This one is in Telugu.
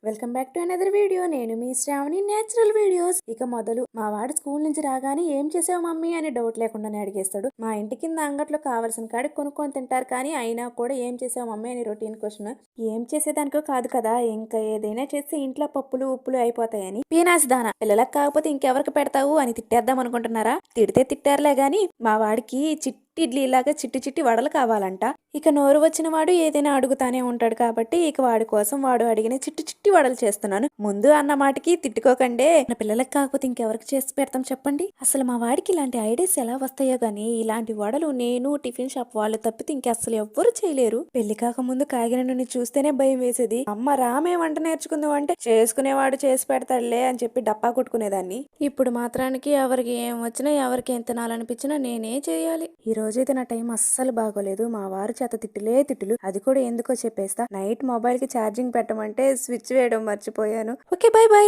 Welcome back to another video. నేను మీ శ్రావణి నేచురల్ వీడియోస్. ఇక మొదలు మా వాడు స్కూల్ నుంచి రాగానే ఏం చేసావు మమ్మీ అని డౌట్ లేకుండానే అడిగేస్తాడు. మా ఇంటి కింద అంగట్లో కావాల్సిన కాడికి కొనుక్కొని తింటారు, కానీ అయినా కూడా ఏం చేసావు మమ్మీ అని రొటీన్ క్వశ్చన్. ఏం చేసేదానికో కాదు కదా, ఇంకా ఏదైనా చేస్తే ఇంట్లో పప్పులు ఉప్పులు అయిపోతాయని. పీనాసి దానా పిల్లలకు కాకపోతే ఇంకెవరికి పెడతావు అని తిట్టేద్దాం అనుకుంటున్నారా? తిడితే తిట్టారులే గాని మా వాడికి ఇడ్లీ ఇలాగా చిట్టి చిట్టి వడలు కావాలంట. ఇక నోరు వచ్చిన వాడు ఏదైనా అడుగుతానే ఉంటాడు కాబట్టి ఇక వాడి కోసం వాడు అడిగిన చిట్టి చిట్టి వడలు చేస్తున్నాను. ముందు అన్న మాటకి తిట్టుకోకండే. నా పిల్లలకు కాకపోతే ఇంకెవరికి చేసి పెడతాం చెప్పండి. అసలు మా వాడికి ఇలాంటి ఐడియాస్ ఎలా వస్తాయో గానీ ఇలాంటి వడలు నేను టిఫిన్ షాప్ వాళ్ళు తప్పితే ఇంక అసలు ఎవ్వరు చేయలేరు. పెళ్లి కాక ముందు కాగిన నూనె చూస్తేనే భయం వేసేది. అమ్మ రామే వంట నేర్చుకుందాం అంటే చేసుకునేవాడు చేసి పెడతాడులే అని చెప్పి డప్పా కొట్టుకునేదాన్ని. ఇప్పుడు మాత్రానికి ఎవరికి ఏం వచ్చినా ఎవరికి ఏం తినాలనిపించినా నేనే చేయాలి. ఈ రోజైతే నా టైం అస్సలు బాగోలేదు. మా వారు చేత తిట్టులు, అది కూడా ఎందుకో చెప్పేస్తా. నైట్ మొబైల్ కి ఛార్జింగ్ పెట్టమంటే స్విచ్ వేయడం మర్చిపోయాను. Okay, by by.